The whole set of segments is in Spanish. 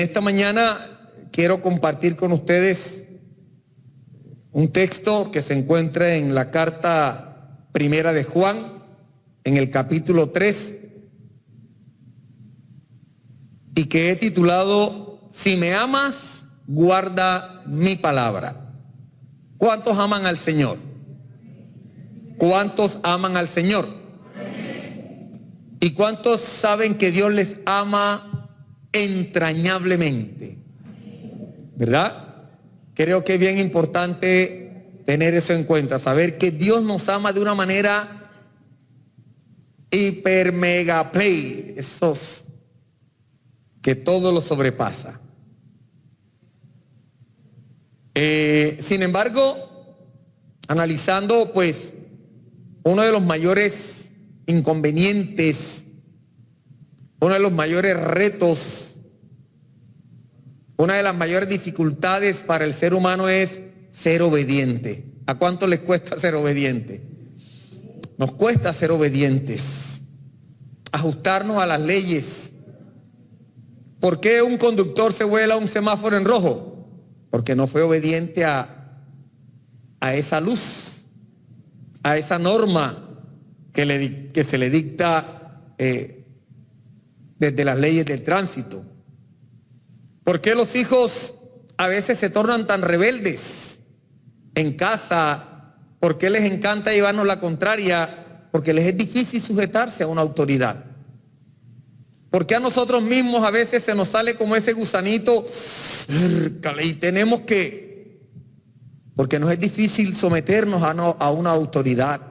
En esta mañana quiero compartir con ustedes un texto que se encuentra en la carta primera de Juan, en el capítulo 3, y que he titulado Si me amas, guarda mi palabra. ¿Cuántos aman al Señor? ¿Cuántos aman al Señor? ¿Y cuántos saben que Dios les ama entrañablemente? ¿Verdad? Creo que es bien importante tener eso en cuenta, saber que Dios nos ama de una manera hiper mega play, esos que todo lo sobrepasa. Sin embargo, analizando pues uno de los mayores inconvenientes, uno de los mayores retos, una de las mayores dificultades para el ser humano es ser obediente. ¿A cuánto les cuesta ser obediente? Nos cuesta ser obedientes, ajustarnos a las leyes. ¿Por qué un conductor se vuela un semáforo en rojo? Porque no fue obediente a esa luz, a esa norma que se le dicta desde las leyes del tránsito. ¿Por qué los hijos a veces se tornan tan rebeldes en casa? ¿Por qué les encanta llevarnos la contraria? Porque les es difícil sujetarse a una autoridad. ¿Por qué a nosotros mismos a veces se nos sale como ese gusanito y tenemos que? Porque nos es difícil someternos a una autoridad.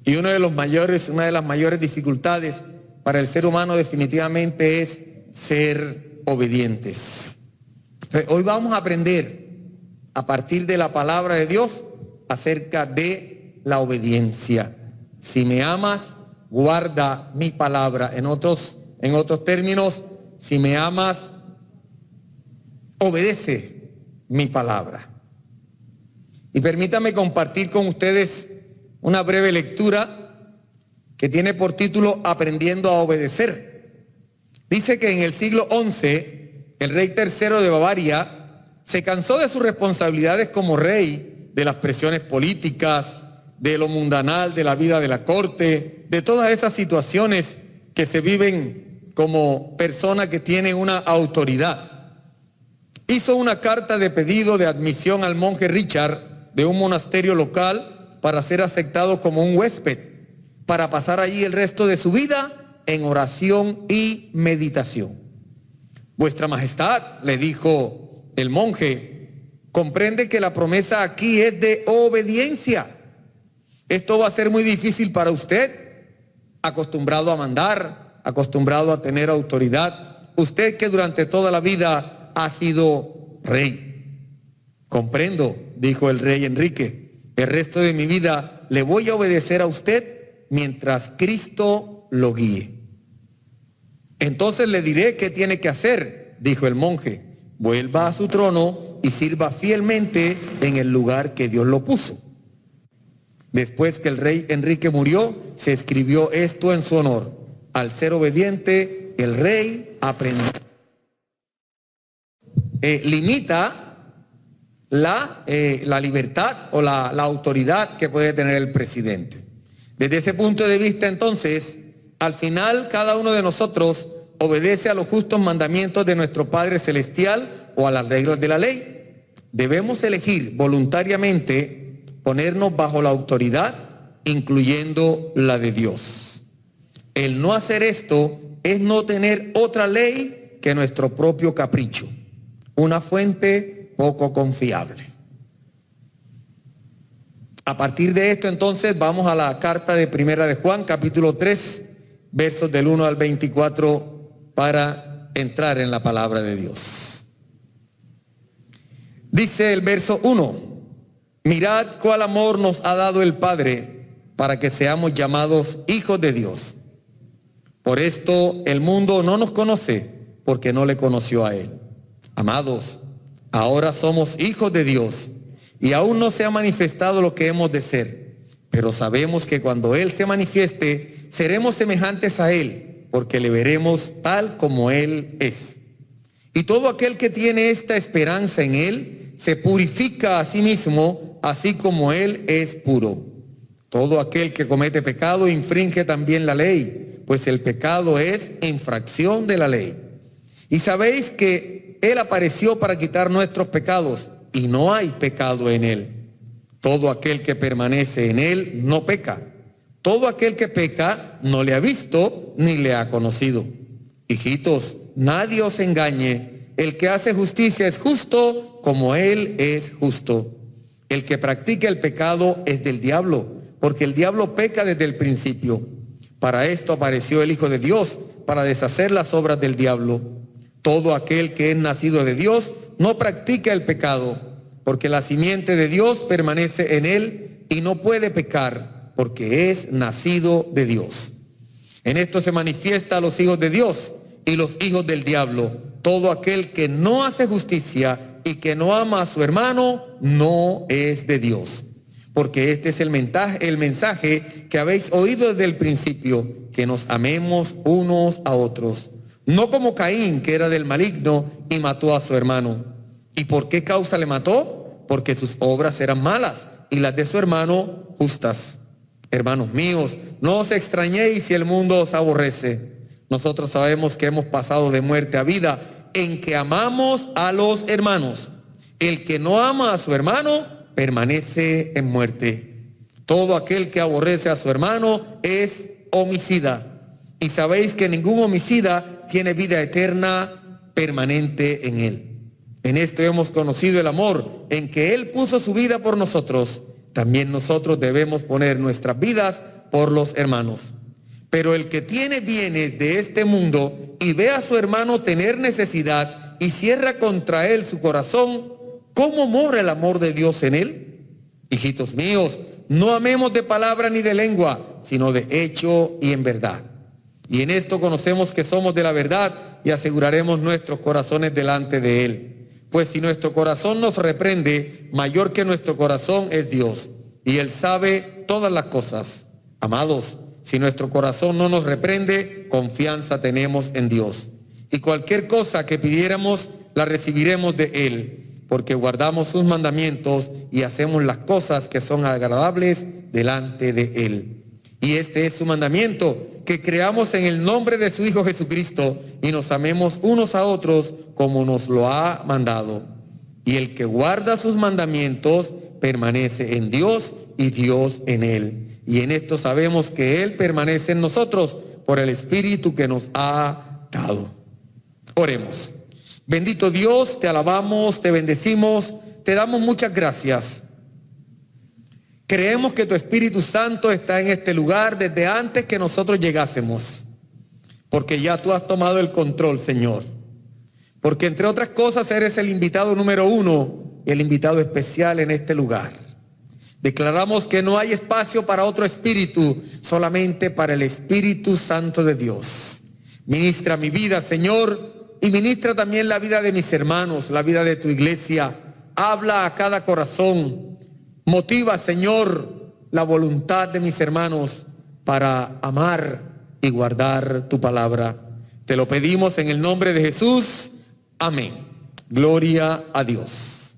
Y una de las mayores dificultades para el ser humano definitivamente es ser obedientes. Entonces, hoy vamos a aprender a partir de la palabra de Dios acerca de la obediencia. Si me amas, guarda mi palabra. En otros términos, si me amas, obedece mi palabra. Y permítame compartir con ustedes una breve lectura que tiene por título Aprendiendo a obedecer. Dice que en el siglo XI, el rey tercero de Bavaria se cansó de sus responsabilidades como rey, de las presiones políticas, de lo mundanal, de la vida de la corte, de todas esas situaciones que se viven como persona que tiene una autoridad. Hizo una carta de pedido de admisión al monje Richard de un monasterio local para ser aceptado como un huésped, para pasar allí el resto de su vida en oración y meditación. Vuestra Majestad, le dijo el monje, comprende que la promesa aquí es de obediencia. Esto va a ser muy difícil para usted, acostumbrado a mandar, acostumbrado a tener autoridad. Usted que durante toda la vida ha sido rey. Comprendo, dijo el rey Enrique, el resto de mi vida le voy a obedecer a usted mientras Cristo lo guíe. Entonces le diré qué tiene que hacer, dijo el monje. Vuelva a su trono y sirva fielmente en el lugar que Dios lo puso. Después que el rey Enrique murió, se escribió esto en su honor. Al ser obediente, el rey aprendió. Limita la libertad o la autoridad que puede tener el presidente. Desde ese punto de vista, entonces, al final cada uno de nosotros obedece a los justos mandamientos de nuestro Padre Celestial o a las reglas de la ley. Debemos elegir voluntariamente ponernos bajo la autoridad, incluyendo la de Dios. El no hacer esto es no tener otra ley que nuestro propio capricho, una fuente poco confiable. A partir de esto, entonces, vamos a la carta de Primera de Juan, capítulo 3, versos del 1 al 24, para entrar en la palabra de Dios. Dice el verso 1, mirad cuál amor nos ha dado el Padre para que seamos llamados hijos de Dios. Por esto el mundo no nos conoce porque no le conoció a Él. Amados, ahora somos hijos de Dios y aún no se ha manifestado lo que hemos de ser, pero sabemos que cuando Él se manifieste, seremos semejantes a Él, porque le veremos tal como Él es. Y todo aquel que tiene esta esperanza en Él se purifica a sí mismo, así como Él es puro. Todo aquel que comete pecado infringe también la ley, pues el pecado es infracción de la ley. Y sabéis que Él apareció para quitar nuestros pecados, y no hay pecado en Él. Todo aquel que permanece en Él no peca. Todo aquel que peca no le ha visto ni le ha conocido. Hijitos, nadie os engañe. El que hace justicia es justo como Él es justo. El que practica el pecado es del diablo, porque el diablo peca desde el principio. Para esto apareció el Hijo de Dios, para deshacer las obras del diablo. Todo aquel que es nacido de Dios no practica el pecado, porque la simiente de Dios permanece en él y no puede pecar, porque es nacido de Dios. En esto se manifiesta a los hijos de Dios y los hijos del diablo. Todo aquel que no hace justicia y que no ama a su hermano no es de Dios. Porque este es el mensaje que habéis oído desde el principio, que nos amemos unos a otros. No como Caín, que era del maligno y mató a su hermano. ¿Y por qué causa le mató? Porque sus obras eran malas y las de su hermano justas. Hermanos míos, no os extrañéis si el mundo os aborrece. Nosotros sabemos que hemos pasado de muerte a vida en que amamos a los hermanos. El que no ama a su hermano permanece en muerte. Todo aquel que aborrece a su hermano es homicida. Y sabéis que ningún homicida tiene vida eterna permanente en él. En esto hemos conocido el amor, en que Él puso su vida por nosotros. También nosotros debemos poner nuestras vidas por los hermanos. Pero el que tiene bienes de este mundo y ve a su hermano tener necesidad y cierra contra él su corazón, ¿cómo mora el amor de Dios en él? Hijitos míos, no amemos de palabra ni de lengua, sino de hecho y en verdad. Y en esto conocemos que somos de la verdad y aseguraremos nuestros corazones delante de Él. Pues si nuestro corazón nos reprende, mayor que nuestro corazón es Dios, y Él sabe todas las cosas. Amados, si nuestro corazón no nos reprende, confianza tenemos en Dios. Y cualquier cosa que pidiéramos, la recibiremos de Él, porque guardamos sus mandamientos y hacemos las cosas que son agradables delante de Él. Y este es su mandamiento, que creamos en el nombre de su Hijo Jesucristo y nos amemos unos a otros como nos lo ha mandado. Y el que guarda sus mandamientos permanece en Dios y Dios en él. Y en esto sabemos que Él permanece en nosotros por el Espíritu que nos ha dado. Oremos. Bendito Dios, te alabamos, te bendecimos, te damos muchas gracias. Creemos que tu Espíritu Santo está en este lugar desde antes que nosotros llegásemos, porque ya tú has tomado el control, Señor. Porque entre otras cosas eres el invitado número 1, el invitado especial en este lugar. Declaramos que no hay espacio para otro espíritu, solamente para el Espíritu Santo de Dios. Ministra mi vida, Señor, y ministra también la vida de mis hermanos, la vida de tu iglesia. Habla a cada corazón. Motiva, Señor, la voluntad de mis hermanos para amar y guardar tu palabra. Te lo pedimos en el nombre de Jesús. Amén. Gloria a Dios.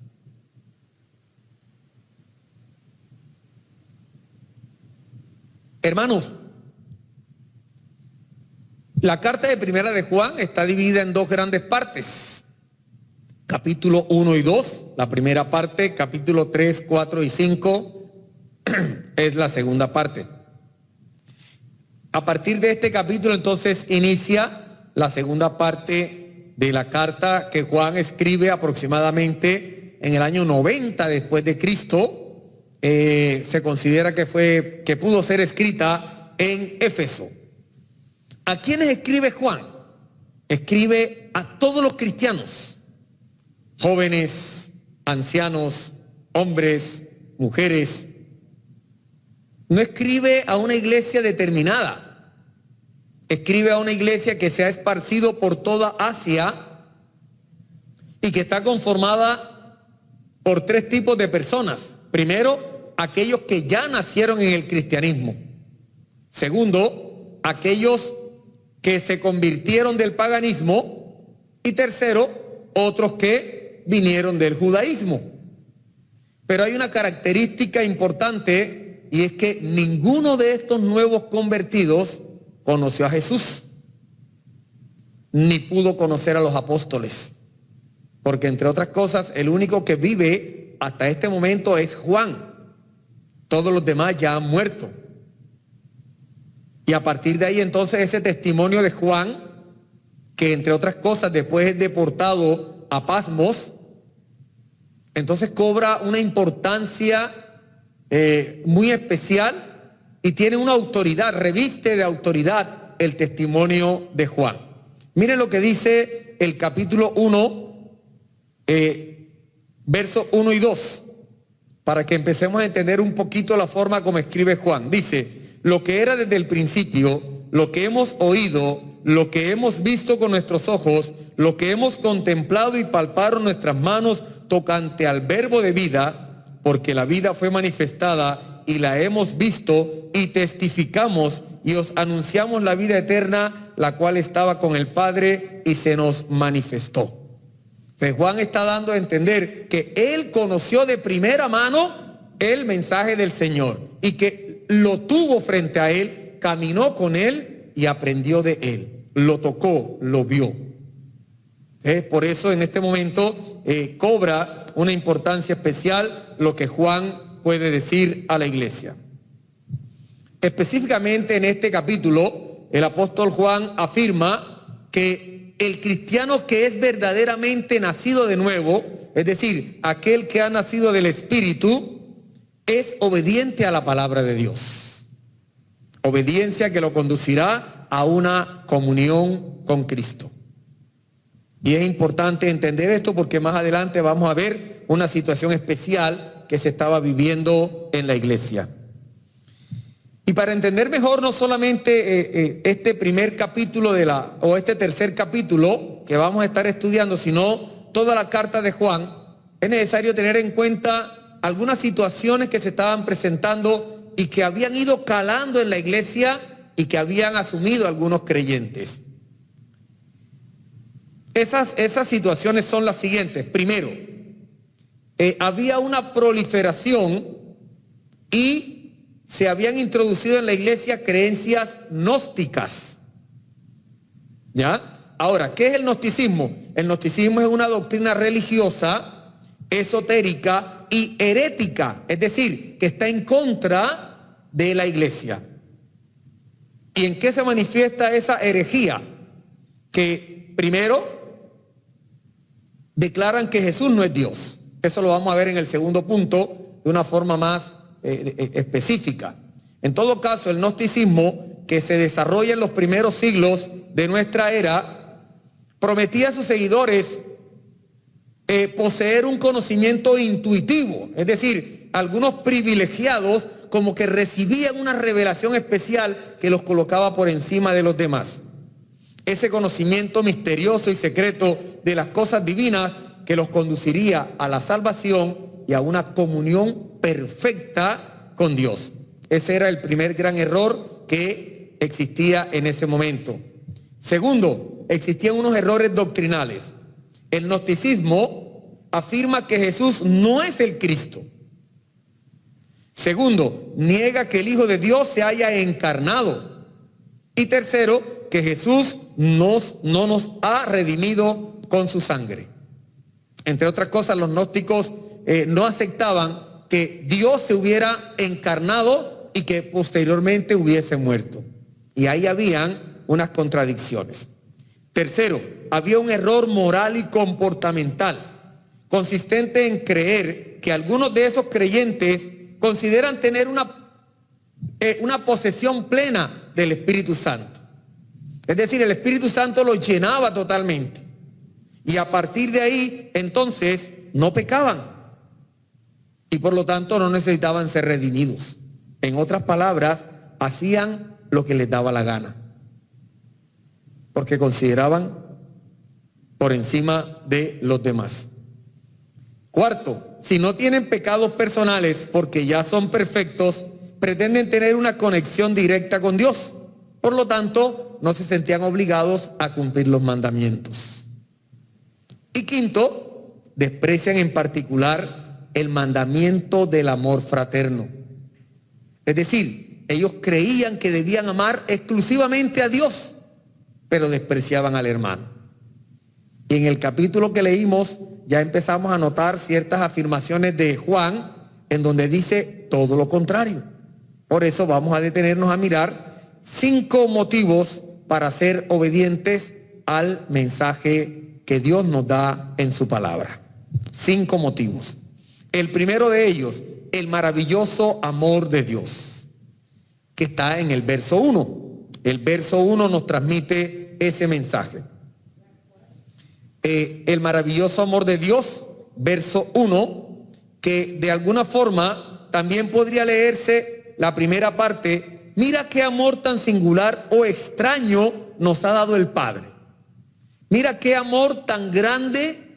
Hermanos, la carta de Primera de Juan está dividida en dos grandes partes. Capítulo 1 y 2, la primera parte, capítulo 3, 4 y 5 es la segunda parte. A partir de este capítulo entonces inicia la segunda parte de la carta que Juan escribe aproximadamente en el año 90 después de Cristo. Se considera que pudo ser escrita en Éfeso. ¿A quiénes escribe Juan? Escribe a todos los cristianos. Jóvenes, ancianos, hombres, mujeres. No escribe a una iglesia determinada. Escribe a una iglesia que se ha esparcido por toda Asia y que está conformada por tres tipos de personas. Primero, aquellos que ya nacieron en el cristianismo. Segundo, aquellos que se convirtieron del paganismo, y tercero, otros que vinieron del judaísmo. Pero hay una característica importante, y es que ninguno de estos nuevos convertidos conoció a Jesús, ni pudo conocer a los apóstoles. Porque entre otras cosas, el único que vive hasta este momento es Juan. Todos los demás ya han muerto. Y a partir de ahí entonces ese testimonio de Juan, que entre otras cosas después es deportado a Patmos, entonces cobra una importancia muy especial y tiene una autoridad, reviste de autoridad el testimonio de Juan. Miren lo que dice el capítulo 1, versos 1 y 2, para que empecemos a entender un poquito la forma como escribe Juan. Dice: lo que era desde el principio, lo que hemos oído, lo que hemos visto con nuestros ojos, lo que hemos contemplado y palparon nuestras manos tocante al verbo de vida, porque la vida fue manifestada y la hemos visto y testificamos y os anunciamos la vida eterna, la cual estaba con el Padre y se nos manifestó. Entonces Juan está dando a entender que él conoció de primera mano el mensaje del Señor y que lo tuvo frente a él, caminó con él y aprendió de él. Lo tocó, lo vio. Por eso en este momento cobra una importancia especial lo que Juan puede decir a la iglesia. Específicamente en este capítulo, el apóstol Juan afirma que el cristiano que es verdaderamente nacido de nuevo, es decir, aquel que ha nacido del Espíritu, es obediente a la palabra de Dios. Obediencia que lo conducirá a una comunión con Cristo. Y es importante entender esto porque más adelante vamos a ver una situación especial que se estaba viviendo en la iglesia. Y para entender mejor no solamente este primer capítulo o este tercer capítulo que vamos a estar estudiando, sino toda la carta de Juan, es necesario tener en cuenta algunas situaciones que se estaban presentando y que habían ido calando en la iglesia y que habían asumido algunos creyentes. Esas situaciones son las siguientes. Primero, había una proliferación y se habían introducido en la iglesia creencias gnósticas. ¿Ya? Ahora, ¿qué es el gnosticismo? El gnosticismo es una doctrina religiosa, esotérica y herética, es decir, que está en contra de la iglesia. ¿Y en qué se manifiesta esa herejía? Que primero declaran que Jesús no es Dios. Eso lo vamos a ver en el segundo punto de una forma más específica. En todo caso, el gnosticismo, que se desarrolla en los primeros siglos de nuestra era, prometía a sus seguidores poseer un conocimiento intuitivo, es decir, algunos privilegiados como que recibían una revelación especial que los colocaba por encima de los demás. Ese conocimiento misterioso y secreto de las cosas divinas que los conduciría a la salvación y a una comunión perfecta con Dios. Ese era el primer gran error que existía en ese momento. Segundo, existían unos errores doctrinales. El gnosticismo afirma que Jesús no es el Cristo. Segundo, niega que el Hijo de Dios se haya encarnado. Y tercero, que Jesús no nos ha redimido con su sangre. Entre otras cosas, los gnósticos no aceptaban que Dios se hubiera encarnado y que posteriormente hubiese muerto. Y ahí habían unas contradicciones. Tercero, había un error moral y comportamental, consistente en creer que algunos de esos creyentes consideran tener una posesión plena del Espíritu Santo. Es decir, el Espíritu Santo los llenaba totalmente. Y a partir de ahí, entonces, no pecaban. Y por lo tanto, no necesitaban ser redimidos. En otras palabras, hacían lo que les daba la gana. Porque consideraban por encima de los demás. Cuarto, si no tienen pecados personales porque ya son perfectos, pretenden tener una conexión directa con Dios. Por lo tanto, no se sentían obligados a cumplir los mandamientos. Y quinto, desprecian en particular el mandamiento del amor fraterno. Es decir, ellos creían que debían amar exclusivamente a Dios, pero despreciaban al hermano. Y en el capítulo que leímos ya empezamos a notar ciertas afirmaciones de Juan en donde dice todo lo contrario. Por eso vamos a detenernos a mirar 5 motivos para ser obedientes al mensaje que Dios nos da en su palabra. 5 motivos. El primero de ellos, el maravilloso amor de Dios, que está en el verso 1. El verso 1 nos transmite ese mensaje. El maravilloso amor de Dios, verso 1, que de alguna forma también podría leerse la primera parte. Mira qué amor tan singular o extraño nos ha dado el Padre. Mira qué amor tan grande,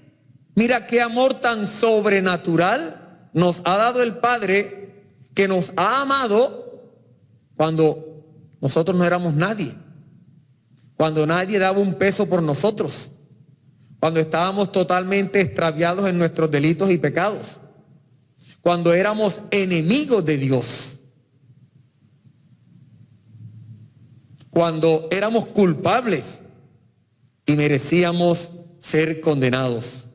mira qué amor tan sobrenatural nos ha dado el Padre, que nos ha amado cuando nosotros no éramos nadie, cuando nadie daba un peso por nosotros, cuando estábamos totalmente extraviados en nuestros delitos y pecados, cuando éramos enemigos de Dios, cuando éramos culpables y merecíamos ser condenados.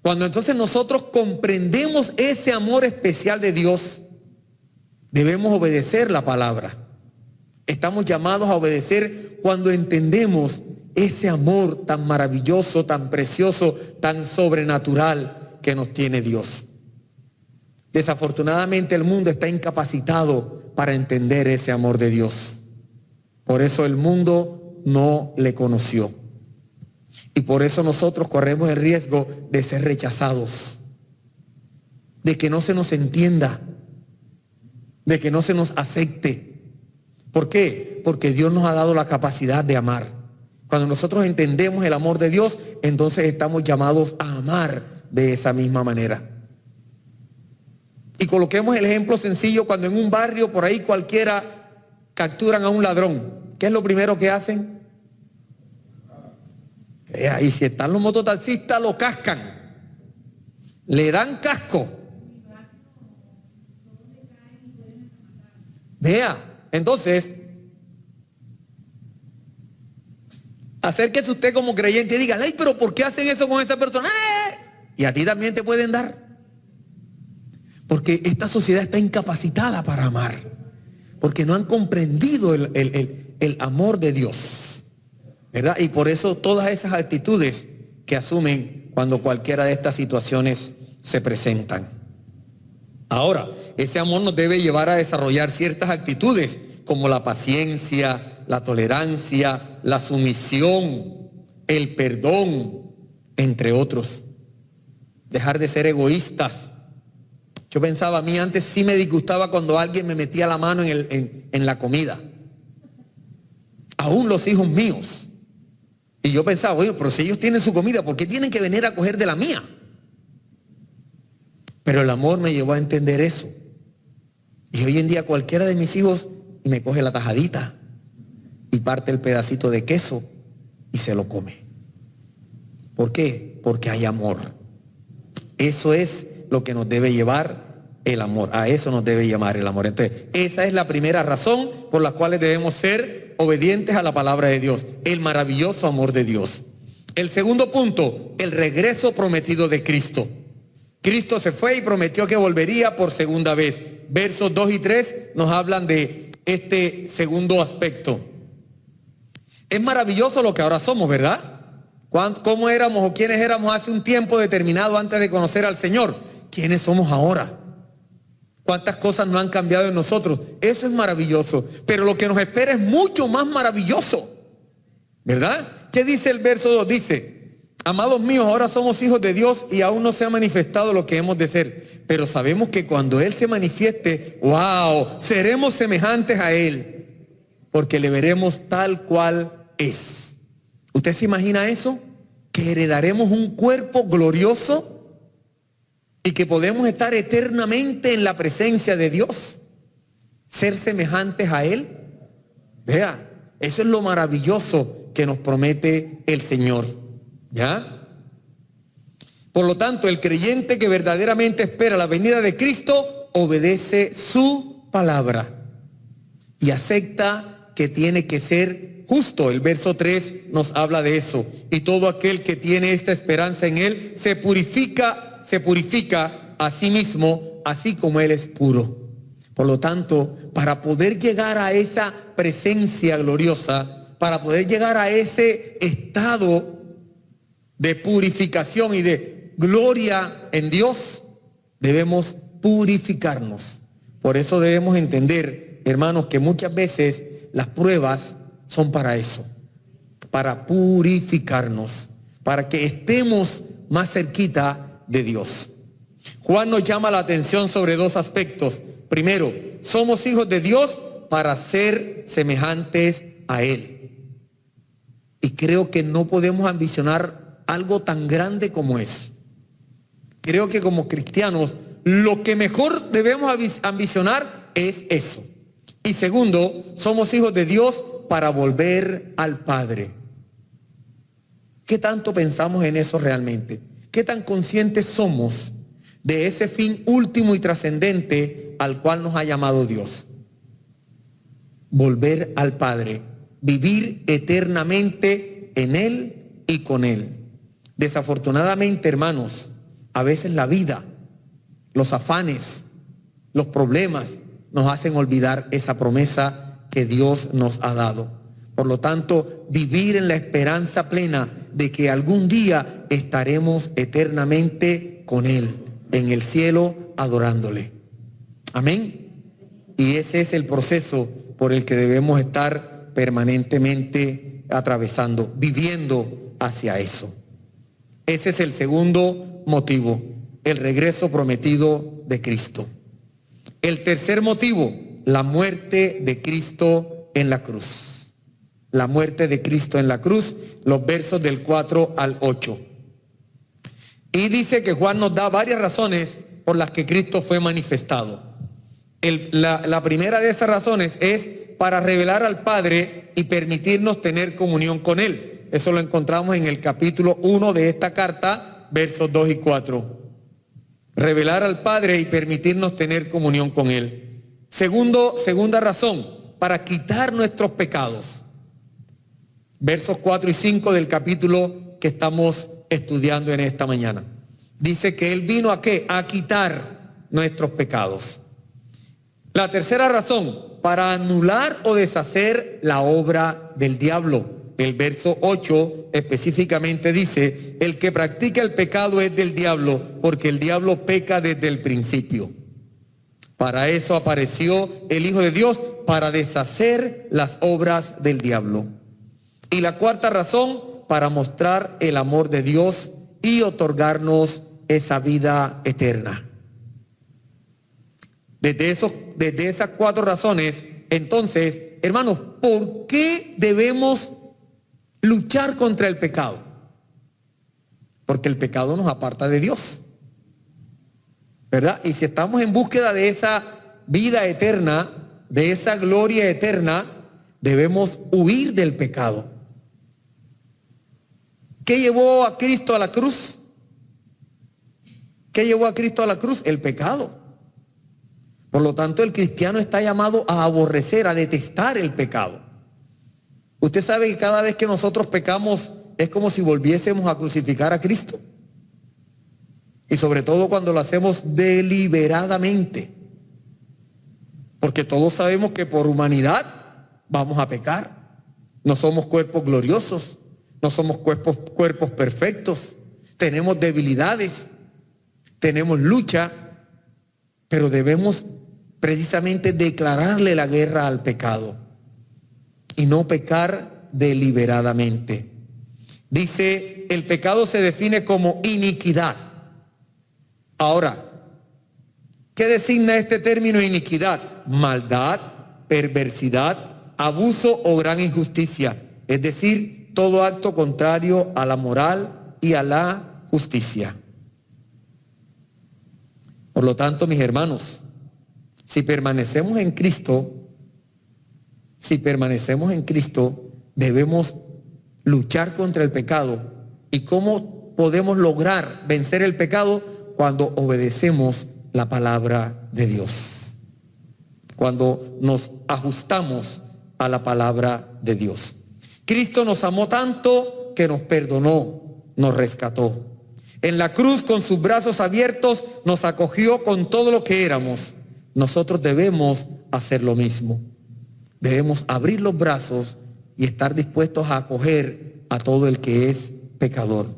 Cuando entonces nosotros comprendemos ese amor especial de Dios, debemos obedecer la palabra. Estamos llamados a obedecer cuando entendemos ese amor tan maravilloso, tan precioso, tan sobrenatural que nos tiene Dios. Desafortunadamente el mundo está incapacitado para entender ese amor de Dios. Por eso el mundo no le conoció. Y por eso nosotros corremos el riesgo de ser rechazados, de que no se nos entienda, de que no se nos acepte. ¿Por qué? Porque Dios nos ha dado la capacidad de amar. Cuando nosotros entendemos el amor de Dios, entonces estamos llamados a amar de esa misma manera. Y coloquemos el ejemplo sencillo: cuando en un barrio por ahí cualquiera capturan a un ladrón, ¿qué es lo primero que hacen? Y si están los mototaxistas, lo cascan, le dan casco. Vea, entonces, acérquese usted como creyente y diga: ay, pero ¿por qué hacen eso con esa persona? Y a ti también te pueden dar. Porque esta sociedad está incapacitada para amar, porque no han comprendido el amor de Dios, ¿verdad? Y por eso todas esas actitudes que asumen cuando cualquiera de estas situaciones se presentan. Ahora, ese amor nos debe llevar a desarrollar ciertas actitudes como la paciencia, la tolerancia, la sumisión, el perdón, entre otros. Dejar de ser egoístas. Yo pensaba, a mí antes sí me disgustaba cuando alguien me metía la mano en la comida. Aún los hijos míos. Y yo pensaba, oye, pero si ellos tienen su comida, ¿por qué tienen que venir a coger de la mía? Pero el amor me llevó a entender eso. Y hoy en día cualquiera de mis hijos me coge la tajadita y parte el pedacito de queso y se lo come. ¿Por qué? Porque hay amor. Eso es lo que nos debe llevar el amor. A eso nos debe llamar el amor. Entonces, esa es la primera razón por la cual debemos ser obedientes a la palabra de Dios. El maravilloso amor de Dios. El segundo punto, el regreso prometido de Cristo. Cristo se fue y prometió que volvería por segunda vez. Versos 2 y 3 nos hablan de este segundo aspecto. Es maravilloso lo que ahora somos, ¿verdad? ¿Cómo éramos o quiénes éramos hace un tiempo determinado antes de conocer al Señor? ¿Quiénes somos ahora? ¿Cuántas cosas no han cambiado en nosotros? Eso es maravilloso. Pero lo que nos espera es mucho más maravilloso, ¿verdad? ¿Qué dice el verso 2? Dice: amados míos, ahora somos hijos de Dios y aún no se ha manifestado lo que hemos de ser. Pero sabemos que cuando Él se manifieste, ¡wow!, seremos semejantes a Él, porque le veremos tal cual es. ¿Usted se imagina eso? Que heredaremos un cuerpo glorioso y que podemos estar eternamente en la presencia de Dios, ser semejantes a Él. Vea, Eso es lo maravilloso que nos promete el Señor. ¿Ya? Por lo tanto, el creyente que verdaderamente espera la venida de Cristo obedece su palabra y acepta que tiene que ser justo. El verso 3 nos habla de eso. Y todo aquel que tiene esta esperanza en Él se purifica a sí mismo, así como Él es puro. Por lo tanto, para poder llegar a esa presencia gloriosa, para poder llegar a ese estado de purificación y de gloria en Dios, debemos purificarnos. Por eso debemos entender, hermanos, que muchas veces las pruebas son para eso, para purificarnos, para que estemos más cerquita de Dios. Juan nos llama la atención sobre dos aspectos. Primero, somos hijos de Dios para ser semejantes a Él. Y creo que no podemos ambicionar algo tan grande como eso. Creo que como cristianos, lo que mejor debemos ambicionar es eso. Y segundo, somos hijos de Dios para volver al Padre. ¿Qué tanto pensamos en eso realmente? ¿Qué tan conscientes somos de ese fin último y trascendente al cual nos ha llamado Dios? Volver al Padre, vivir eternamente en Él y con Él. Desafortunadamente, hermanos, a veces la vida, los afanes, los problemas nos hacen olvidar esa promesa que Dios nos ha dado. Por lo tanto, vivir en la esperanza plena de que algún día estaremos eternamente con Él, en el cielo, adorándole. Amén. Y ese es el proceso por el que debemos estar permanentemente atravesando, viviendo hacia eso. Ese es el segundo motivo, el regreso prometido de Cristo. El tercer motivo, la muerte de Cristo en la cruz. La muerte de Cristo en la cruz, los versos del 4 al 8. Y dice que Juan nos da varias razones por las que Cristo fue manifestado. La primera de esas razones es para revelar al Padre y permitirnos tener comunión con Él. Eso lo encontramos en el capítulo 1 de esta carta, versos 2 y 4. Revelar al Padre y permitirnos tener comunión con Él. Segunda razón, para quitar nuestros pecados. Versos 4 y 5 del capítulo que estamos estudiando en esta mañana. Dice que Él vino ¿a qué? A quitar nuestros pecados. La tercera razón, para anular o deshacer la obra del diablo. El verso 8 específicamente dice, el que practica el pecado es del diablo, porque el diablo peca desde el principio. Para eso apareció el Hijo de Dios, para deshacer las obras del diablo. Y la cuarta razón, para mostrar el amor de Dios y otorgarnos esa vida eterna. Desde esas cuatro razones, entonces, hermanos, ¿por qué debemos luchar contra el pecado? Porque el pecado nos aparta de Dios, ¿verdad? Y si estamos en búsqueda de esa vida eterna, de esa gloria eterna, debemos huir del pecado. ¿Qué llevó a Cristo a la cruz? ¿Qué llevó a Cristo a la cruz? El pecado. Por lo tanto, el cristiano está llamado a aborrecer, a detestar el pecado. Usted sabe que cada vez que nosotros pecamos es como si volviésemos a crucificar a Cristo. Y sobre todo cuando lo hacemos deliberadamente. Porque todos sabemos que por humanidad vamos a pecar. No somos cuerpos gloriosos, no somos cuerpos perfectos. Tenemos debilidades, tenemos lucha, pero debemos precisamente declararle la guerra al pecado y no pecar deliberadamente. Dice, el pecado se define como iniquidad. Ahora, ¿qué designa este término iniquidad? Maldad, perversidad, abuso o gran injusticia. Es decir, todo acto contrario a la moral y a la justicia. Por lo tanto, mis hermanos, si permanecemos en Cristo, si permanecemos en Cristo, debemos luchar contra el pecado. ¿Y cómo podemos lograr vencer el pecado? Cuando obedecemos la palabra de Dios. Cuando nos ajustamos a la palabra de Dios. Cristo nos amó tanto que nos perdonó, nos rescató. En la cruz, con sus brazos abiertos, nos acogió con todo lo que éramos. Nosotros debemos hacer lo mismo. Debemos abrir los brazos y estar dispuestos a acoger a todo el que es pecador.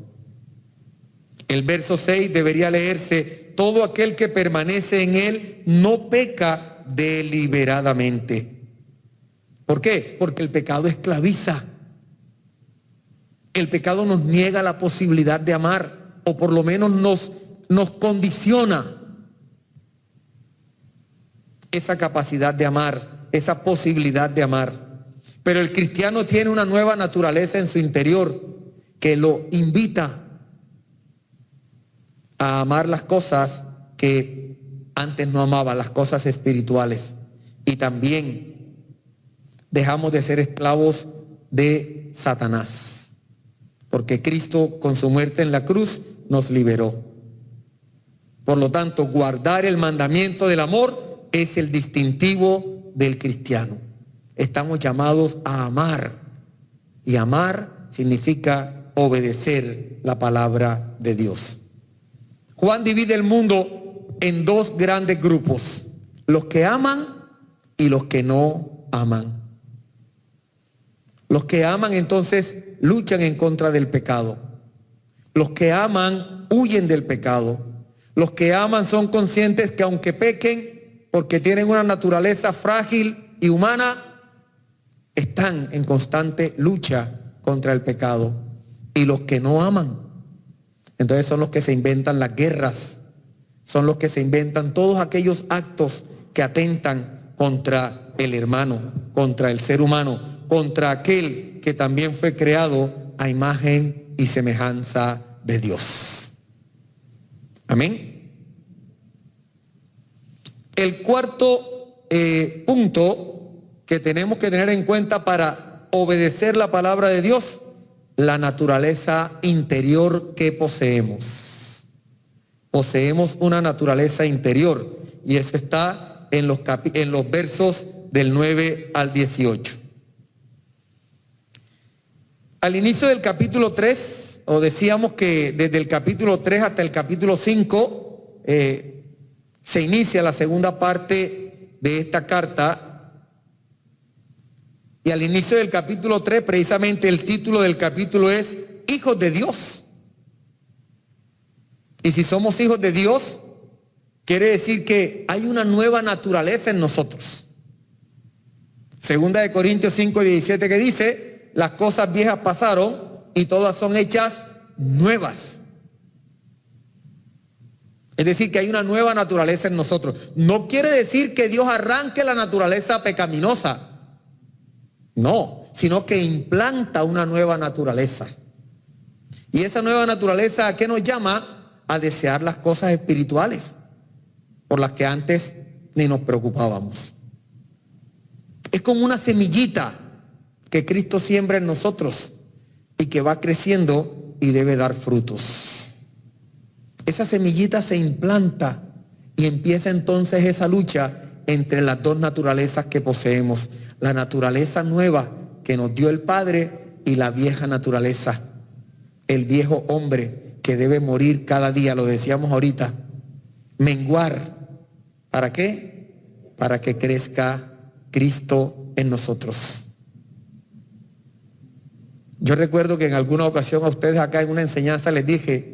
El verso 6 debería leerse: todo aquel que permanece en él no peca deliberadamente. ¿Por qué? Porque el pecado esclaviza. El pecado nos niega la posibilidad de amar, o por lo menos nos condiciona esa capacidad de amar, esa posibilidad de amar. Pero el cristiano tiene una nueva naturaleza en su interior que lo invita a amar las cosas que antes no amaba, las cosas espirituales. Y también dejamos de ser esclavos de Satanás, porque Cristo con su muerte en la cruz nos liberó. Por lo tanto, guardar el mandamiento del amor es el distintivo del cristiano. Estamos llamados a amar, y amar significa obedecer la palabra de Dios. Juan divide el mundo en dos grandes grupos: los que aman y los que no aman. Los que aman entonces luchan en contra del pecado. Los que aman huyen del pecado. Los que aman son conscientes que aunque pequen, porque tienen una naturaleza frágil y humana, están en constante lucha contra el pecado. Y los que no aman, entonces son los que se inventan las guerras, son los que se inventan todos aquellos actos que atentan contra el hermano, contra el ser humano, contra aquel que también fue creado a imagen y semejanza de Dios. Amén. El cuarto punto que tenemos que tener en cuenta para obedecer la palabra de Dios: la naturaleza interior que poseemos. Poseemos una naturaleza interior, y eso está en los versos del 9 al 18. Al inicio del capítulo 3, o decíamos que desde el capítulo 3 hasta el capítulo 5, se inicia la segunda parte de esta carta. Y al inicio del capítulo 3, precisamente el título del capítulo es Hijos de Dios. Y si somos hijos de Dios, quiere decir que hay una nueva naturaleza en nosotros. Segunda de Corintios 5:17, que dice: las cosas viejas pasaron y todas son hechas nuevas. Es decir, que hay una nueva naturaleza en nosotros. No quiere decir que Dios arranque la naturaleza pecaminosa. No, sino que implanta una nueva naturaleza. Y esa nueva naturaleza, ¿a qué nos llama? A desear las cosas espirituales, por las que antes ni nos preocupábamos. Es como una semillita que Cristo siembra en nosotros y que va creciendo y debe dar frutos. Esa semillita se implanta y empieza entonces esa lucha entre las dos naturalezas que poseemos: la naturaleza nueva que nos dio el Padre y la vieja naturaleza, el viejo hombre que debe morir cada día, lo decíamos ahorita, menguar. ¿Para qué? Para que crezca Cristo en nosotros. Yo recuerdo que en alguna ocasión a ustedes acá en una enseñanza les dije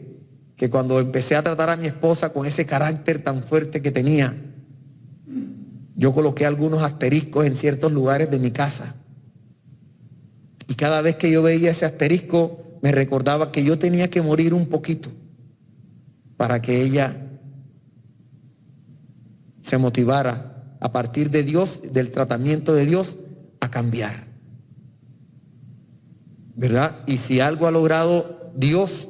que cuando empecé a tratar a mi esposa con ese carácter tan fuerte que tenía, yo coloqué algunos asteriscos en ciertos lugares de mi casa. Y cada vez que yo veía ese asterisco, me recordaba que yo tenía que morir un poquito para que ella se motivara a partir de Dios, del tratamiento de Dios, a cambiar. ¿Verdad? Y si algo ha logrado Dios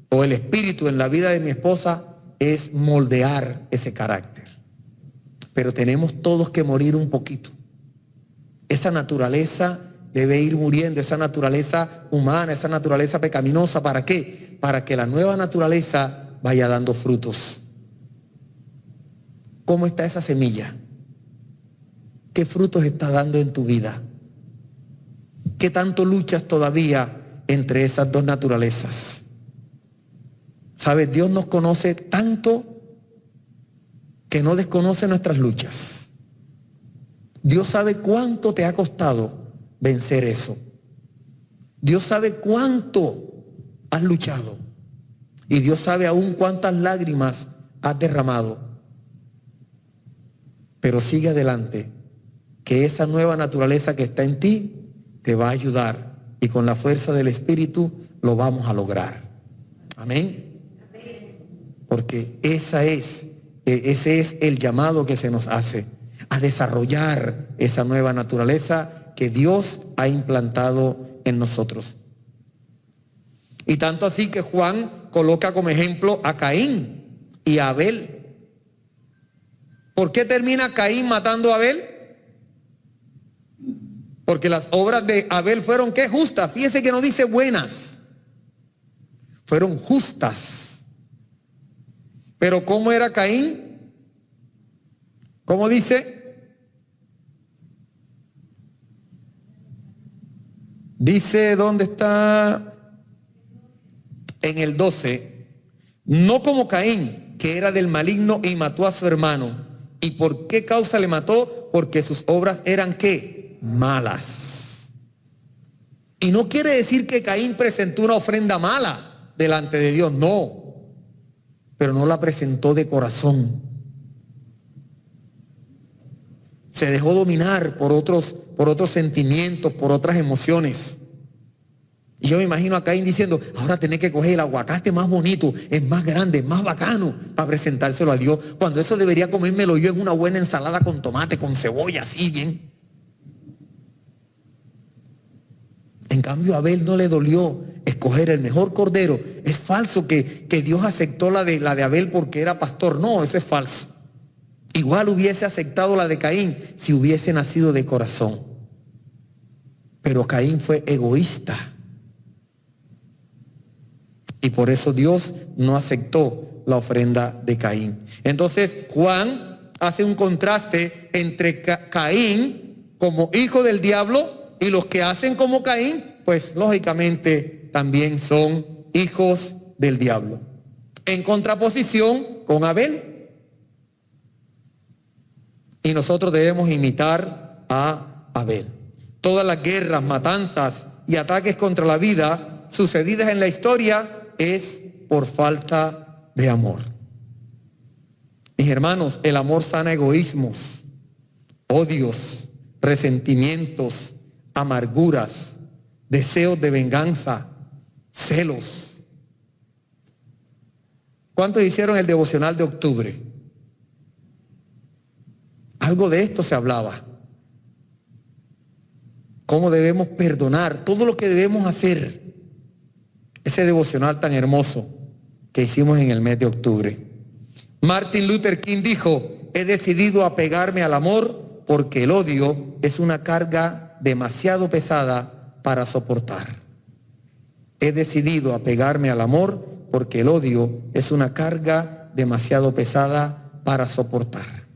o el Espíritu en la vida de mi esposa, es moldear ese carácter. Pero tenemos todos que morir un poquito Esa naturaleza debe ir muriendo, esa naturaleza humana, esa naturaleza pecaminosa. ¿Para qué? Para que la nueva naturaleza vaya dando frutos. ¿Cómo está esa semilla? ¿Qué frutos está dando en tu vida? ¿Qué tanto luchas todavía entre esas dos naturalezas? ¿Sabes? Dios nos conoce tanto que no desconoce nuestras luchas. Dios sabe cuánto te ha costado vencer eso. Dios sabe cuánto has luchado. Y Dios sabe aún cuántas lágrimas has derramado. Pero sigue adelante, que esa nueva naturaleza que está en ti te va a ayudar. Y con la fuerza del Espíritu lo vamos a lograr. Amén. Porque ese es el llamado que se nos hace, a desarrollar esa nueva naturaleza que Dios ha implantado en nosotros. Y tanto así que Juan coloca como ejemplo a Caín y a Abel. ¿Por qué termina Caín matando a Abel? Porque las obras de Abel fueron, ¿qué? Justas. Fíjese que no dice buenas. Fueron justas. Pero ¿cómo era Caín? ¿Cómo dice? Dice, ¿dónde está? En el 12. No como Caín, que era del maligno y mató a su hermano. ¿Y por qué causa le mató? Porque sus obras eran, ¿qué? Malas. Y no quiere decir que Caín presentó una ofrenda mala delante de Dios, no. Pero no la presentó de corazón. Se dejó dominar por otros sentimientos, por otras emociones. Y yo me imagino a Caín diciendo, ahora tenés que coger el aguacate más bonito, es más grande, es más bacano, para presentárselo a Dios, cuando eso debería comérmelo yo en una buena ensalada con tomate, con cebolla, así bien. En cambio a Abel no le dolió escoger el mejor cordero. Es falso que Dios aceptó la de Abel porque era pastor. No, eso es falso. Igual hubiese aceptado la de Caín si hubiese nacido de corazón. Pero Caín fue egoísta. Y por eso Dios no aceptó la ofrenda de Caín. Entonces Juan hace un contraste entre Caín como hijo del diablo y los que hacen como Caín, pues lógicamente también son hijos del diablo. En contraposición con Abel. Y nosotros debemos imitar a Abel. Todas las guerras, matanzas y ataques contra la vida sucedidas en la historia es por falta de amor. Mis hermanos, el amor sana egoísmos, odios, resentimientos, amarguras, deseos de venganza, celos. ¿Cuántos hicieron el devocional de octubre? Algo de esto se hablaba. ¿Cómo debemos perdonar? Todo lo que debemos hacer. Ese devocional tan hermoso que hicimos en el mes de octubre. Martin Luther King dijo, he decidido apegarme al amor porque el odio es una carga demasiado pesada para soportar. He decidido apegarme al amor porque el odio es una carga demasiado pesada para soportar.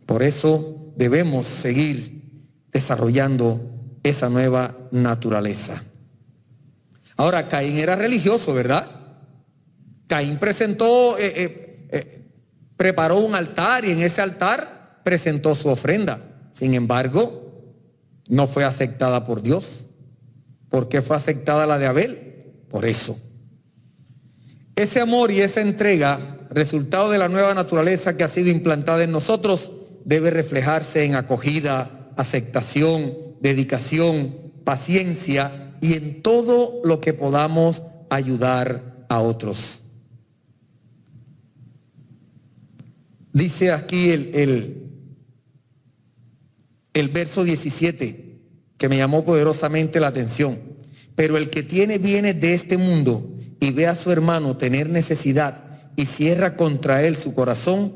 Por eso debemos seguir desarrollando esa nueva naturaleza. Ahora, Caín era religioso, ¿verdad? Caín preparó un altar y en ese altar presentó su ofrenda. Sin embargo, no fue aceptada por Dios. ¿Por qué fue aceptada la de Abel? Por eso. Ese amor y esa entrega, resultado de la nueva naturaleza que ha sido implantada en nosotros, debe reflejarse en acogida, aceptación, dedicación, paciencia y en todo lo que podamos ayudar a otros. Dice aquí el verso 17, que me llamó poderosamente la atención. Pero el que tiene bienes de este mundo y ve a su hermano tener necesidad y cierra contra él su corazón,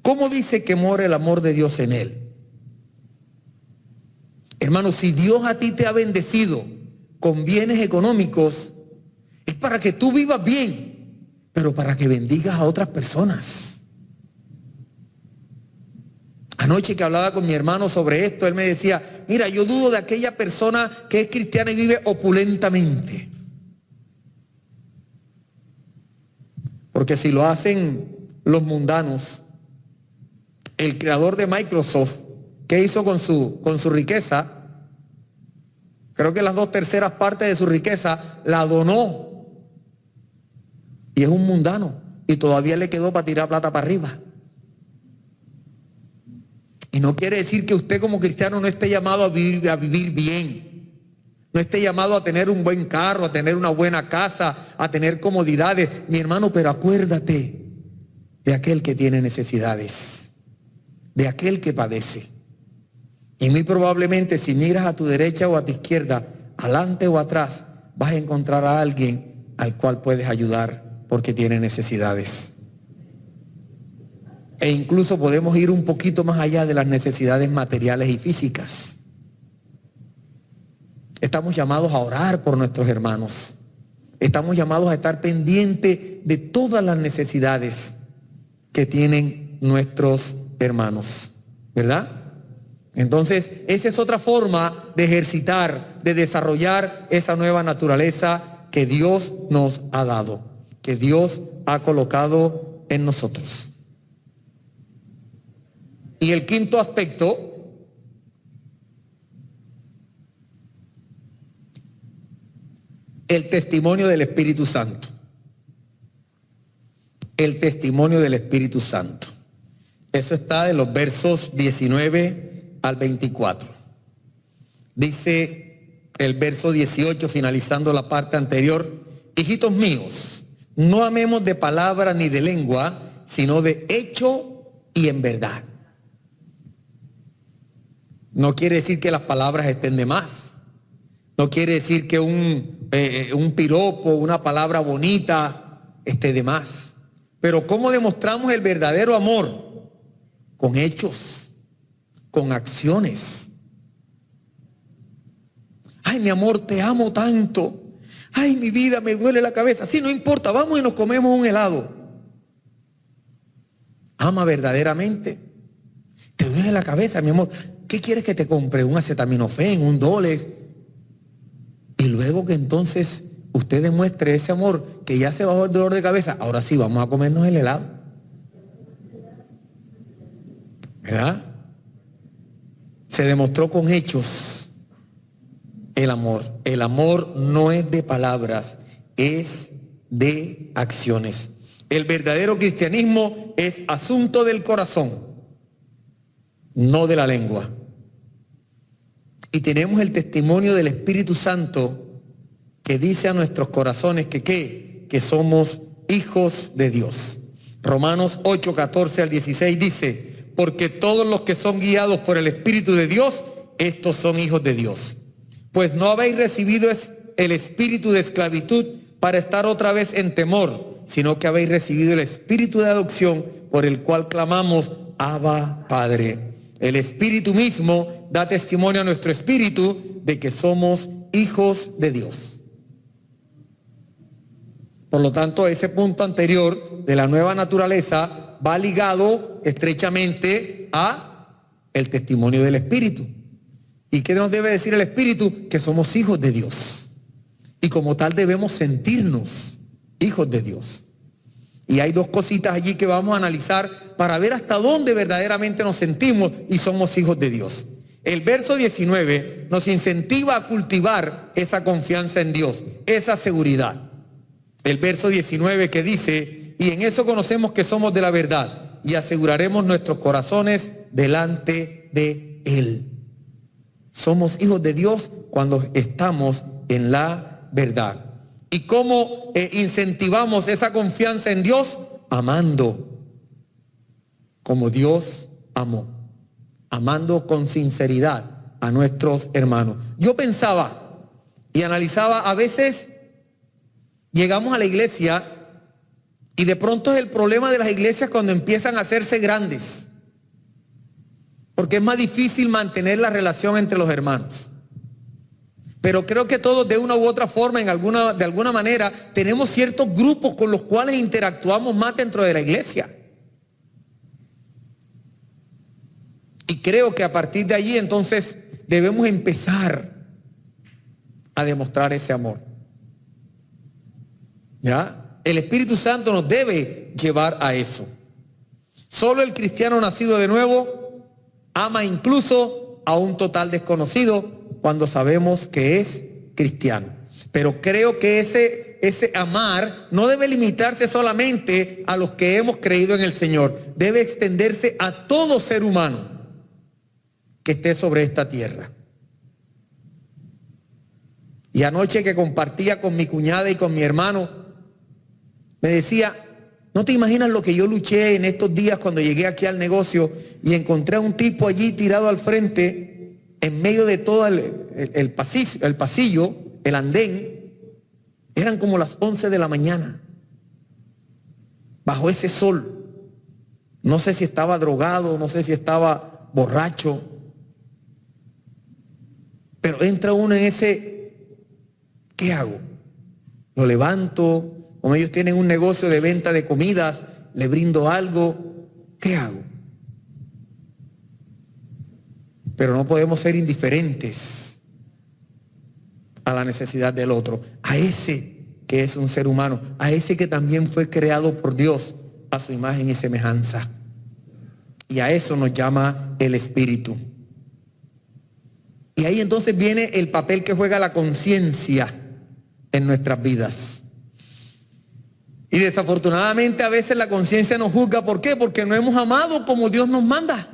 ¿cómo dice que mora el amor de Dios en él? Hermano, si Dios a ti te ha bendecido con bienes económicos, es para que tú vivas bien, pero para que bendigas a otras personas. Anoche que hablaba con mi hermano sobre esto, él me decía, mira, yo dudo de aquella persona que es cristiana y vive opulentamente. Porque si lo hacen los mundanos, el creador de Microsoft, ¿qué hizo con su riqueza? Creo que las 2/3 partes de su riqueza la donó. Y es un mundano. Y todavía le quedó para tirar plata para arriba. Y no quiere decir que usted como cristiano no esté llamado a vivir bien. No esté llamado a tener un buen carro, a tener una buena casa, a tener comodidades. Mi hermano, pero acuérdate de aquel que tiene necesidades, de aquel que padece. Y muy probablemente si miras a tu derecha o a tu izquierda, adelante o atrás, vas a encontrar a alguien al cual puedes ayudar porque tiene necesidades. E incluso podemos ir un poquito más allá de las necesidades materiales y físicas. Estamos llamados a orar por nuestros hermanos. Estamos llamados a estar pendientes de todas las necesidades que tienen nuestros hermanos, ¿verdad? Entonces, esa es otra forma de ejercitar, de desarrollar esa nueva naturaleza que Dios nos ha dado, que Dios ha colocado en nosotros. Y el quinto aspecto, el testimonio del Espíritu Santo. El testimonio del Espíritu Santo. Eso está de los versos 19 al 24. Dice el verso 18, finalizando la parte anterior: hijitos míos, no amemos de palabra ni de lengua, sino de hecho y en verdad. No quiere decir que las palabras estén de más. No quiere decir que un piropo, una palabra bonita esté de más. Pero ¿cómo demostramos el verdadero amor? Con hechos, con acciones. Ay, mi amor, te amo tanto. Ay, mi vida, me duele la cabeza. Sí, no importa, vamos y nos comemos un helado. Ama verdaderamente. Te duele la cabeza, mi amor. ¿Qué quieres que te compre? ¿Un acetaminofén, un Dolex? Y luego que entonces usted demuestre ese amor, que ya se bajó el dolor de cabeza, ahora sí, vamos a comernos el helado. ¿Verdad? Se demostró con hechos el amor. El amor no es de palabras, es de acciones. El verdadero cristianismo es asunto del corazón, no de la lengua. Y tenemos el testimonio del Espíritu Santo que dice a nuestros corazones que somos hijos de Dios. Romanos 8, 14 al 16 dice: porque todos los que son guiados por el Espíritu de Dios, estos son hijos de Dios. Pues no habéis recibido el espíritu de esclavitud para estar otra vez en temor, sino que habéis recibido el espíritu de adopción por el cual clamamos: Abba, Padre. El Espíritu mismo da testimonio a nuestro espíritu de que somos hijos de Dios. Por lo tanto, ese punto anterior de la nueva naturaleza va ligado estrechamente a el testimonio del Espíritu. ¿Y qué nos debe decir el Espíritu? Que somos hijos de Dios. Y como tal debemos sentirnos hijos de Dios. Y hay dos cositas allí que vamos a analizar para ver hasta dónde verdaderamente nos sentimos y somos hijos de Dios. El verso 19 nos incentiva a cultivar esa confianza en Dios, esa seguridad. El verso 19 que dice: y en eso conocemos que somos de la verdad y aseguraremos nuestros corazones delante de Él. Somos hijos de Dios cuando estamos en la verdad. ¿Y cómo incentivamos esa confianza en Dios? Amando como Dios amó. Amando con sinceridad a nuestros hermanos. Yo pensaba y analizaba, a veces llegamos a la iglesia y de pronto es el problema de las iglesias cuando empiezan a hacerse grandes. porque es más difícil mantener la relación entre los hermanos. Pero creo que todos de una u otra forma, de alguna manera, tenemos ciertos grupos con los cuales interactuamos más dentro de la iglesia. Y creo que a partir de allí entonces debemos empezar a demostrar ese amor. ¿Ya? El Espíritu Santo nos debe llevar a eso. Solo el cristiano nacido de nuevo ama incluso a un total desconocido cuando sabemos que es cristiano. Pero creo que ese amar no debe limitarse solamente a los que hemos creído en el Señor. Debe extenderse a todo ser humano que esté sobre esta tierra. Y anoche que compartía con mi cuñada y con mi hermano, me decía, no te imaginas lo que yo luché en estos días cuando llegué aquí al negocio y encontré a un tipo allí tirado al frente, en medio de todo el pasillo, el andén. Eran como las 11 de la mañana, bajo ese sol. No sé si estaba drogado, no sé si estaba borracho, pero entra uno en ese, ¿qué hago? Lo levanto, como ellos tienen un negocio de venta de comidas, le brindo algo, ¿qué hago? Pero no podemos ser indiferentes a la necesidad del otro, a ese que es un ser humano, a ese que también fue creado por Dios a su imagen y semejanza. Y a eso nos llama el Espíritu. Y ahí entonces viene el papel que juega la conciencia en nuestras vidas. Y desafortunadamente a veces la conciencia nos juzga. ¿Por qué? Porque no hemos amado como Dios nos manda.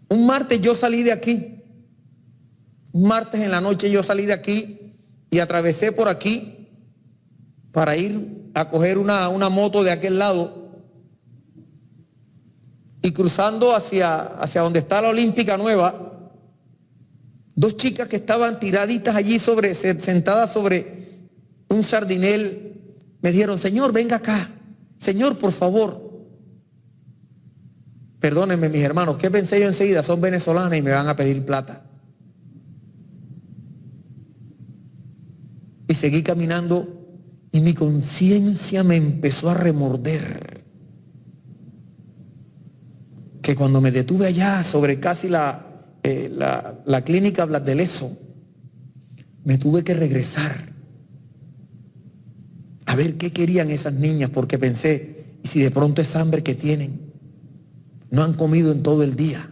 Un martes yo salí de aquí. Un martes en la noche yo salí de aquí y atravesé por aquí para ir a coger una moto de aquel lado. Y cruzando hacia donde está la Olímpica Nueva, dos chicas que estaban tiraditas allí sentadas sobre un sardinel, me dijeron, Señor, venga acá. Señor, por favor. Perdónenme, mis hermanos, ¿qué pensé yo enseguida? Son venezolanas y me van a pedir plata. Y seguí caminando y mi conciencia me empezó a remorder. Que cuando me detuve allá sobre casi la clínica Blas de Lezo, me tuve que regresar a ver qué querían esas niñas, porque pensé, ¿y si de pronto es hambre que tienen? No han comido en todo el día.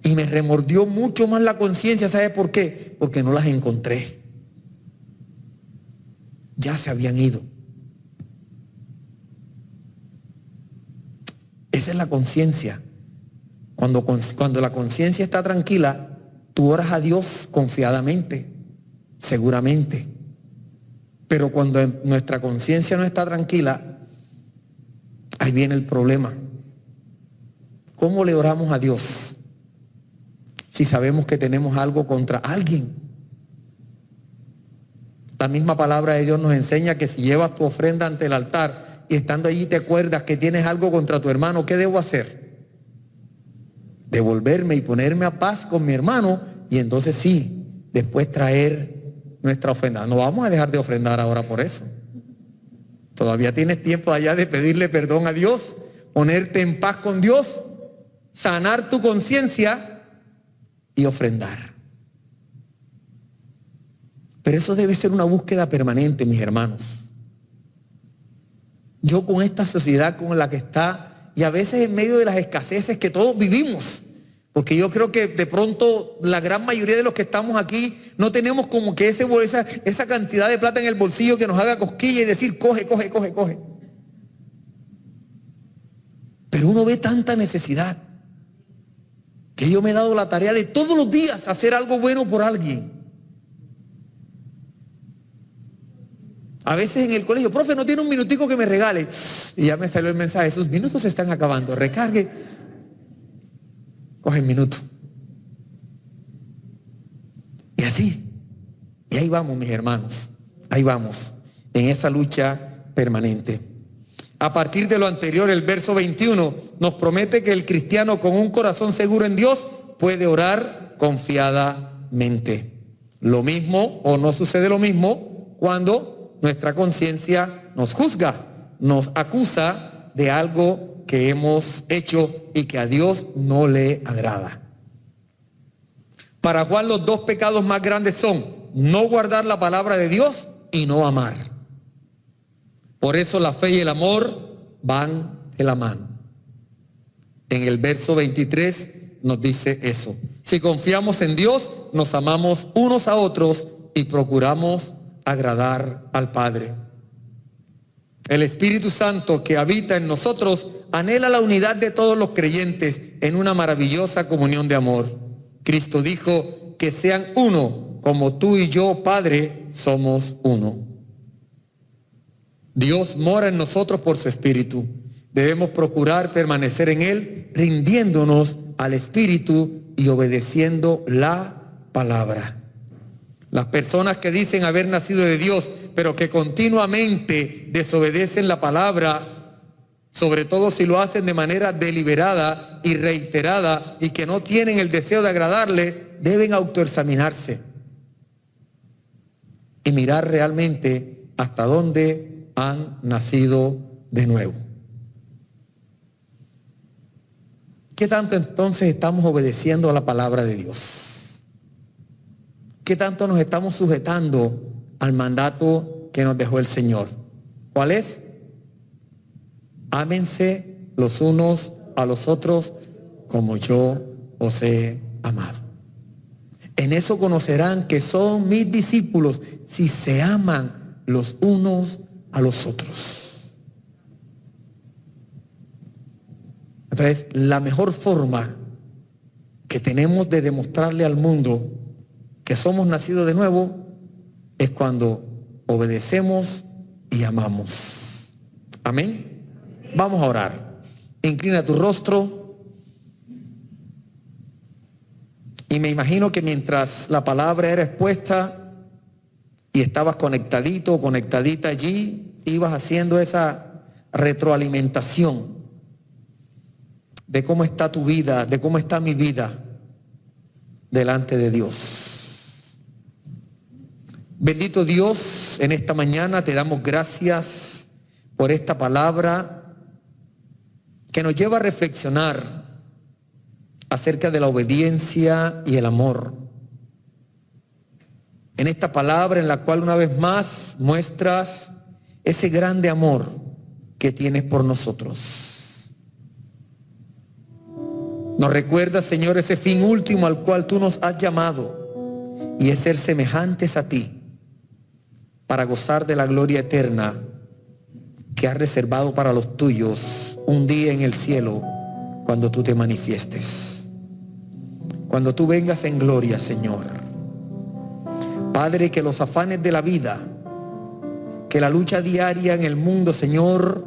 Y me remordió mucho más la conciencia. ¿Sabe por qué? Porque no las encontré. Ya se habían ido. Esa es la conciencia. Cuando la conciencia está tranquila, tú oras a Dios confiadamente, seguramente. Pero cuando nuestra conciencia no está tranquila, ahí viene el problema. ¿Cómo le oramos a Dios si sabemos que tenemos algo contra alguien? La misma palabra de Dios nos enseña que si llevas tu ofrenda ante el altar y estando allí te acuerdas que tienes algo contra tu hermano, ¿qué debo hacer? Devolverme y ponerme a paz con mi hermano y entonces sí, después traer nuestra ofrenda. No vamos a dejar de ofrendar ahora por eso. Todavía tienes tiempo allá de pedirle perdón a Dios, ponerte en paz con Dios, sanar tu conciencia y ofrendar. Pero eso debe ser una búsqueda permanente, mis hermanos. Yo con esta sociedad con la que está, y a veces en medio de las escaseces que todos vivimos, porque yo creo que de pronto la gran mayoría de los que estamos aquí no tenemos como que esa cantidad de plata en el bolsillo que nos haga cosquilla y decir, coge. Pero uno ve tanta necesidad que yo me he dado la tarea de todos los días hacer algo bueno por alguien. A veces en el colegio, profe, no tiene un minutico que me regale. Y ya me salió el mensaje, sus minutos se están acabando, recargue. Coge el minuto. Y así. Y ahí vamos, mis hermanos. Ahí vamos, en esa lucha permanente. A partir de lo anterior, el verso 21 nos promete que el cristiano con un corazón seguro en Dios puede orar confiadamente. Lo mismo, o no sucede lo mismo, cuando nuestra conciencia nos juzga, nos acusa de algo que hemos hecho y que a Dios no le agrada. Para Juan, los dos pecados más grandes son no guardar la palabra de Dios y no amar. Por eso la fe y el amor van de la mano. En el verso 23 nos dice eso. Si confiamos en Dios, nos amamos unos a otros y procuramos agradar al Padre. El Espíritu Santo que habita en nosotros anhela la unidad de todos los creyentes en una maravillosa comunión de amor. Cristo dijo que sean uno, como tú y yo, Padre, somos uno. Dios mora en nosotros por su Espíritu. Debemos procurar permanecer en Él, rindiéndonos al Espíritu y obedeciendo la palabra. Las personas que dicen haber nacido de Dios, pero que continuamente desobedecen la palabra, sobre todo si lo hacen de manera deliberada y reiterada y que no tienen el deseo de agradarle, deben autoexaminarse y mirar realmente hasta dónde han nacido de nuevo. ¿Qué tanto entonces estamos obedeciendo a la palabra de Dios? ¿Qué tanto nos estamos sujetando al mandato que nos dejó el Señor? ¿Cuál es? Ámense los unos a los otros como yo os he amado. En eso conocerán que son mis discípulos si se aman los unos a los otros. Entonces, la mejor forma que tenemos de demostrarle al mundo que somos nacidos de nuevo es cuando obedecemos y amamos. Amén. Vamos a orar. Inclina tu rostro. Y me imagino que mientras la palabra era expuesta y estabas conectadito o conectadita allí, ibas haciendo esa retroalimentación de cómo está tu vida, de cómo está mi vida delante de Dios. Bendito Dios, en esta mañana te damos gracias por esta palabra que nos lleva a reflexionar acerca de la obediencia y el amor. En esta palabra en la cual una vez más muestras ese grande amor que tienes por nosotros. Nos recuerda, Señor, ese fin último al cual tú nos has llamado, y es ser semejantes a ti para gozar de la gloria eterna que has reservado para los tuyos un día en el cielo cuando tú te manifiestes. Cuando tú vengas en gloria, Señor. Padre, que los afanes de la vida, que la lucha diaria en el mundo, Señor,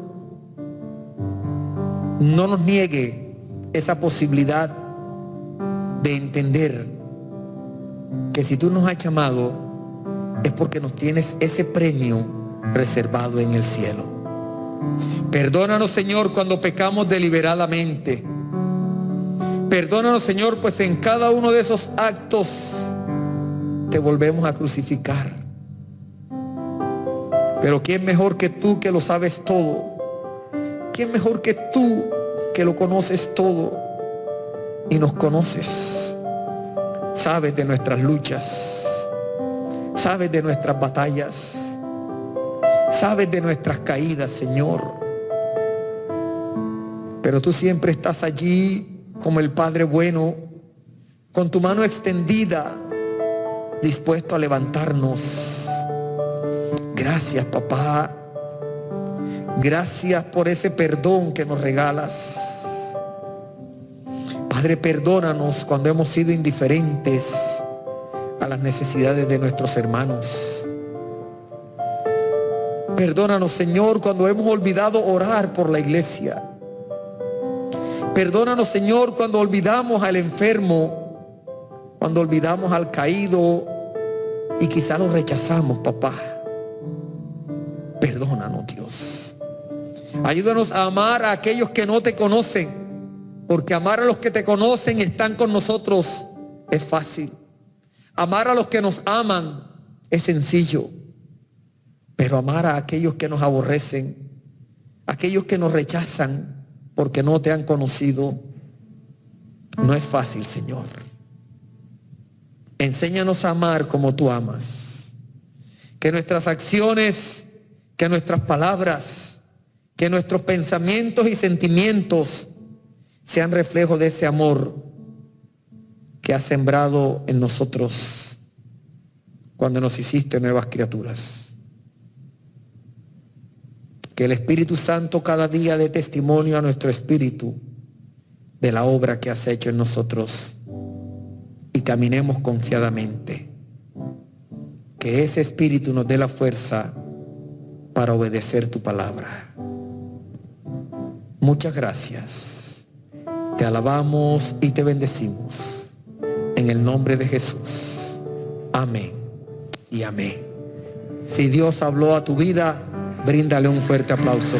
no nos niegue esa posibilidad de entender que si tú nos has llamado es porque nos tienes ese premio reservado en el cielo. Perdónanos, Señor, cuando pecamos deliberadamente. Perdónanos, Señor, pues en cada uno de esos actos te volvemos a crucificar. Pero ¿quién mejor que tú que lo sabes todo? ¿Quién mejor que tú que lo conoces todo y nos conoces? Sabes de nuestras luchas, sabes de nuestras batallas, sabes de nuestras caídas, Señor. Pero tú siempre estás allí como el Padre bueno, con tu mano extendida, dispuesto a levantarnos. Gracias, papá. Gracias por ese perdón que nos regalas. Padre, perdónanos cuando hemos sido indiferentes a las necesidades de nuestros hermanos. Perdónanos, Señor, cuando hemos olvidado orar por la iglesia. Perdónanos, Señor, cuando olvidamos al enfermo, cuando olvidamos al caído y quizá lo rechazamos, papá. Perdónanos, Dios. Ayúdanos a amar a aquellos que no te conocen, porque amar a los que te conocen y están con nosotros es fácil. Amar a los que nos aman es sencillo, pero amar a aquellos que nos aborrecen, aquellos que nos rechazan porque no te han conocido, no es fácil, Señor. Enséñanos a amar como tú amas. Que nuestras acciones, que nuestras palabras, que nuestros pensamientos y sentimientos sean reflejo de ese amor que has sembrado en nosotros cuando nos hiciste nuevas criaturas. Que el Espíritu Santo cada día dé testimonio a nuestro espíritu de la obra que has hecho en nosotros y caminemos confiadamente. Que ese Espíritu nos dé la fuerza para obedecer tu palabra. Muchas gracias. Te alabamos y te bendecimos. En el nombre de Jesús. Amén y amén. Si Dios habló a tu vida, bríndale un fuerte aplauso.